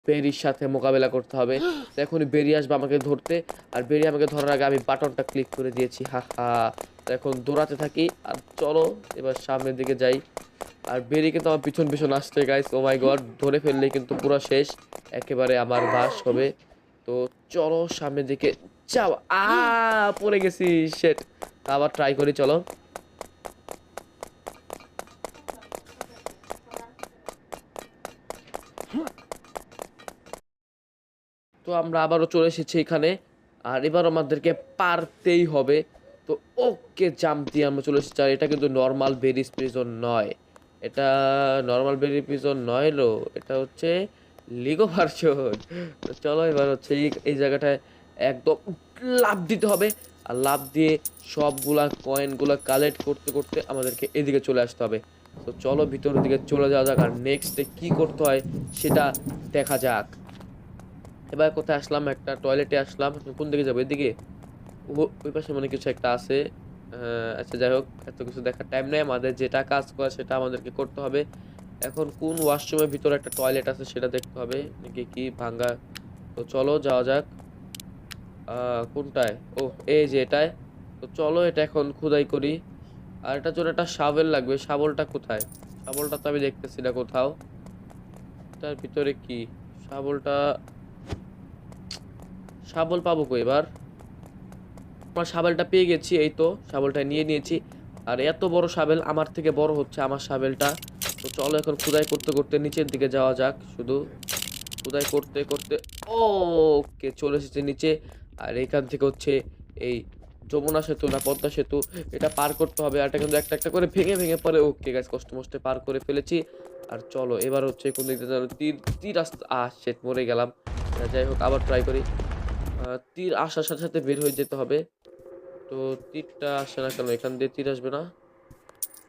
বেরির সাথে মোকাবেলা করতে হবে। তো এখনই বেরি আসবে আমাকে ধরতে, আর বেরি আমাকে ধরার আগে আমি বাটনটা ক্লিক করে দিয়েছি। হা হা। তো এখন দৌড়াতে থাকি, আর চলো এবার সামনের দিকে যাই। আর বেরি কিন্তু আমার পিছন পিছন আসছে গাইস, ও মাই গড, ধরে ফেললেই কিন্তু পুরো শেষ, একেবারে আমার বাস হবে। তো চলো সামনের দিকে যাও। পড়ে গেছি, শেট। আবার ট্রাই করি, চলো। তো আমরা আবারও চলে এসেছি এখানে, আর এবার আমাদেরকে পারতেই হবে। তো ওকে, জাম্প দিয়ে আমরা চলে এসেছি। আর এটা কিন্তু নর্মাল বেরিজ প্রিজন নয়, এটা নর্মাল বেরি প্রিজন নয় লো, এটা হচ্ছে লিগো ভার্সন। তো চলো এবার হচ্ছে এই জায়গাটায় একদম লাফ দিতে হবে, আর লাফ দিয়ে সবগুলা কয়েনগুলা কালেক্ট করতে করতে আমাদেরকে এদিকে চলে আসতে হবে। তো চলো ভিতরের দিকে চলে যাওয়া যাক, আর নেক্সটে কি করতে হয় সেটা দেখা যাক। এবার কোথায় আসলাম, একটা টয়লেটে আসলাম। এখন কোন দিকে যাবো, এদিকে? ওই পাশে মানে কিছু একটা আছে। আচ্ছা যাই হোক, এত কিছু দেখার টাইম নেই, আমাদের যেটা কাজ করা সেটা আমাদেরকে করতে হবে। এখন কোন ওয়াশরুমের ভিতরে একটা টয়লেট আছে সেটা দেখতে হবে, নাকি কি ভাঙ্গা। তো চলো যাওয়া যাক। কোনটায়? ও, এই যে এটায়। তো চলো এটা এখন খোদাই করি। আর এটার জন্য একটা শাবল লাগবে, শাবলটা কোথায়? শাবলটা তো আমি দেখতেছি না কোথাও। তার ভিতরে কি শাবলটা? শাবল পাবো কই এবার? আমার শাবেলটা পেয়ে গেছি, এই তো শাবেলটা নিয়ে নিয়েছি। আর এত বড় শাবেল, আমার থেকে বড় হচ্ছে আমার শাবেলটা। তো চলো এখন খোদাই করতে করতে নিচের দিকে যাওয়া যাক। শুধু খোদাই করতে করতে ওকে চলে এসেছে নিচে। আর এখান থেকে হচ্ছে এই যমুনা সেতু না পদ্মা সেতু, এটা পার করতে হবে। আর এটা কিন্তু একটা একটা করে ভেঙে ভেঙে পরে, ওকে গাইস, কষ্ট মষ্টে পার করে ফেলেছি। আর চলো এবার হচ্ছে কোন দিক দিয়ে যেন তীর তীর আসতে, শেট, মরে গেলাম। যাই হোক আবার ট্রাই করি। তীর আসার সাথে সাথে বের হয়ে যেতে হবে। তো তীরটা আসে না কেন? এখান দিয়ে তীর আসবে না,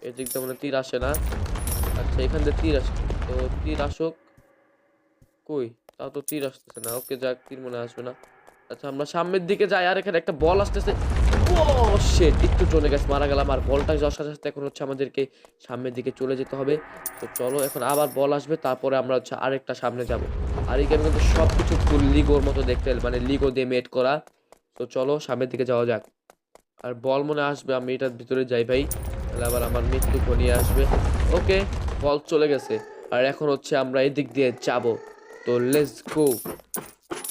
এদিক দিয়ে মানে তীর আসে না। আচ্ছা এখান দিয়ে তীর আসে, তো তীর আসুক। কই? তাও তো তীর আসতেছে না। ওকে যাক, তীর মনে আসবে না। আচ্ছা আমরা সামনের দিকে যাই, আর এখানে একটা বল আসতেছে। ও শিট, একটু চলে গেছে, মারা গেলাম। আর বলটা যাওয়ার সাথে সাথে এখন হচ্ছে আমাদেরকে সামনের দিকে চলে যেতে হবে। তো চলো এখন আবার বল আসবে, তারপরে আমরা হচ্ছে আরেকটা সামনে যাব। আর এই গেমে কিন্তু সবকিছু ফুল লিগোর মতো দেখতে, মানে লিগো দিয়ে মেড করা। তো চলো সামনের দিকে যাওয়া যাক। আর বল মনে আসবে, আমি এটার ভিতরে যাই ভাই, তাহলে আবার আমার মৃত্যু ঘনিয়ে আসবে। ওকে, বল চলে গেছে। আর এখন হচ্ছে আমরা এদিক দিয়ে যাব। তো লেটস গো।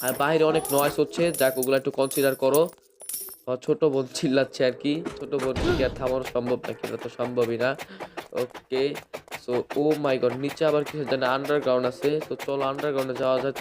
আর বাইরে অনেক নয়েজ হচ্ছে, যাক ওগুলো একটু কনসিডার করো। ছোট বোন চিল্লাচ্ছে আর কি, ছোট বোনকে কি আর থামানো সম্ভব নাকি? এটা তো সম্ভবই না। ওকে, সো ও মাই গড, নিচে আবার কিছু জানে আন্ডারগ্রাউন্ড আছে। তো চলো আন্ডারগ্রাউন্ডে যাওয়া যায়।